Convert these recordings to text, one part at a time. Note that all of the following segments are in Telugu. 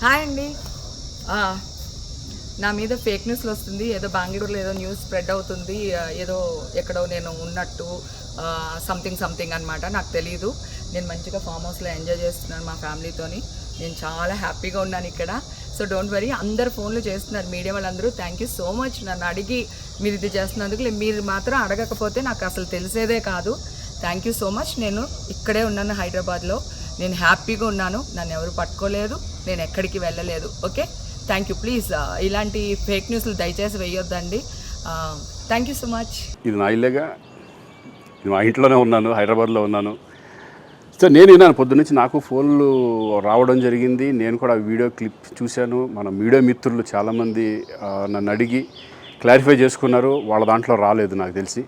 హాయ్ అండి. నా మీద ఫేక్ న్యూస్లు వస్తుంది. ఏదో బెంగళూరులో ఏదో న్యూస్ స్ప్రెడ్ అవుతుంది, ఏదో ఎక్కడో నేను ఉన్నట్టు సంథింగ్ అనమాట. నాకు తెలీదు. నేను మంచిగా ఫామ్ హౌస్లో ఎంజాయ్ చేస్తున్నాను మా ఫ్యామిలీతోని. నేను చాలా హ్యాపీగా ఉన్నాను ఇక్కడ. So don't worry. అందరు ఫోన్లు చేస్తున్నారు, మీడియా వాళ్ళందరూ. థ్యాంక్ యూ సో మచ్ నన్ను అడిగి మీరు ఇది చేస్తున్నందుకు. మీరు మాత్రం అడగకపోతే నాకు అసలు తెలిసేదే కాదు. Thank you so much. నేను ఇక్కడే ఉన్నాను హైదరాబాద్లో. నేను హ్యాపీగా ఉన్నాను. నన్ను ఎవరు పట్టుకోలేదు, నేను ఎక్కడికి వెళ్ళలేదు. Okay, thank you. ప్లీజ్ ఇలాంటి ఫేక్ న్యూస్లు దయచేసి వేయొద్దండి. Thank you so much. ఇది నా ఇల్లేగా, మా ఇంట్లోనే ఉన్నాను, హైదరాబాద్లో ఉన్నాను. సో నేను విన్నాను పొద్దున్నుంచి, నాకు ఫోన్లు రావడం జరిగింది. నేను కూడా వీడియో క్లిప్ చూశాను. మన మీడియా మిత్రులు చాలామంది నన్ను అడిగి క్లారిఫై చేసుకున్నారు. వాళ్ళ దాంట్లో రాలేదు నాకు తెలిసి.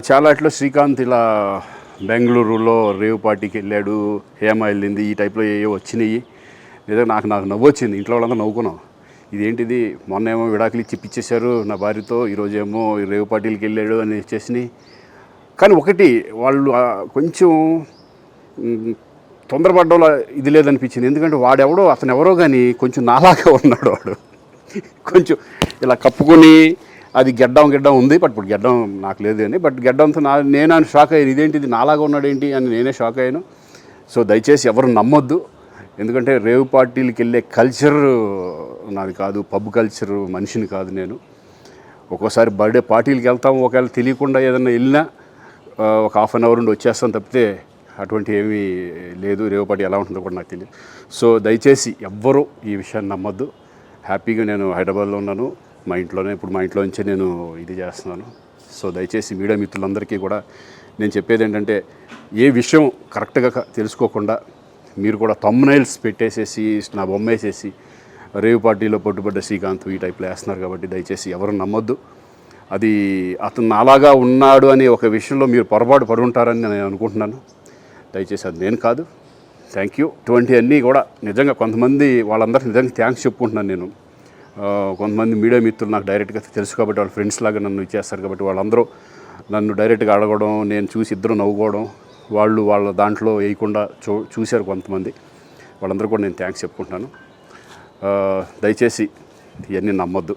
చాలా ఇట్లా శ్రీకాంత్ ఇలా బెంగళూరులో రేవ్ పార్టీకి వెళ్ళాడు, హేమ వెళ్ళింది, ఈ టైప్లో ఏవో వచ్చినాయి. నిజంగా నాకు నవ్వు వచ్చింది. ఇంట్లో వాళ్ళంతా నవ్వుకున్నాం. ఇదేంటిది, మొన్న ఏమో విడాకులు ఇచ్చి పిచ్చేశారు నా భార్యతో, ఈరోజేమో రేవ్ పార్టీలకి వెళ్ళాడు అని వచ్చేసినాయి. కానీ ఒకటి, వాళ్ళు కొంచెం తొందరపడ్డంలో ఇది లేదనిపించింది. ఎందుకంటే వాడెవడో, అతను ఎవరో కానీ కొంచెం నాలాగా ఉన్నాడు. వాడు కొంచెం ఇలా కప్పుకొని, అది గెడ్డం ఉంది, బట్ ఇప్పుడు గెడ్డం నాకు లేదు అని, బట్ గెడ్డంతో నేను షాక్ అయ్యాను. ఇదేంటిది నాలాగా ఉన్నాడు ఏంటి అని నేనే షాక్ అయ్యాను. సో దయచేసి ఎవరు నమ్మొద్దు. ఎందుకంటే రేవ్ పార్టీలకి వెళ్ళే కల్చర్ నాది కాదు, పబ్ కల్చర్ మనిషిని కాదు నేను. ఒక్కోసారి బర్త్డే పార్టీలకి వెళ్తాము, ఒకవేళ తెలియకుండా ఏదైనా వెళ్ళినా ఒక హాఫ్ అన్ అవర్ నుండి వచ్చేస్తాను తప్పితే అటువంటి ఏమీ లేదు. రేవ్ పార్టీ ఎలా ఉంటుందో కూడా నాకు తెలియదు. సో దయచేసి ఎవ్వరూ ఈ విషయాన్ని నమ్మొద్దు. హ్యాపీగా నేను హైదరాబాద్లో ఉన్నాను, మా ఇంట్లోనే. ఇప్పుడు మా ఇంట్లో నుంచే నేను ఇది చేస్తున్నాను. సో దయచేసి మీడియా మిత్రులందరికీ కూడా నేను చెప్పేది ఏంటంటే, ఏ విషయం కరెక్ట్గా తెలుసుకోకుండా మీరు కూడా థంబ్నైల్స్ పెట్టేసేసి నా బొమ్మ వేసేసి రేవ్ పార్టీలో పట్టుబడ్డ శ్రీకాంత్ ఈ టైప్లో వేస్తున్నారు. కాబట్టి దయచేసి ఎవరు నమ్మొద్దు. అది అతను అలాగా ఉన్నాడు అనే ఒక విషయంలో మీరు పొరపాటు పడి ఉంటారని నేను అనుకుంటున్నాను. దయచేసి అది నేను కాదు. Thank you. ఇటువంటి అన్నీ కూడా నిజంగా కొంతమంది, వాళ్ళందరికీ నిజంగా థ్యాంక్స్ చెప్పుకుంటున్నాను నేను. కొంతమంది మీడియా మిత్రులు నాకు డైరెక్ట్గా తెలుసు కాబట్టి, వాళ్ళ ఫ్రెండ్స్ లాగా నన్ను ఇచ్చేస్తారు కాబట్టి, వాళ్ళందరూ నన్ను డైరెక్ట్గా అడగడం, నేను చూసి ఇద్దరు నవ్వుకోవడం, వాళ్ళు వాళ్ళ దాంట్లో వేయకుండా చూశారు కొంతమంది. వాళ్ళందరూ కూడా నేను థ్యాంక్స్ చెప్పుకుంటున్నాను. దయచేసి ఇవన్నీ నమ్మొద్దు.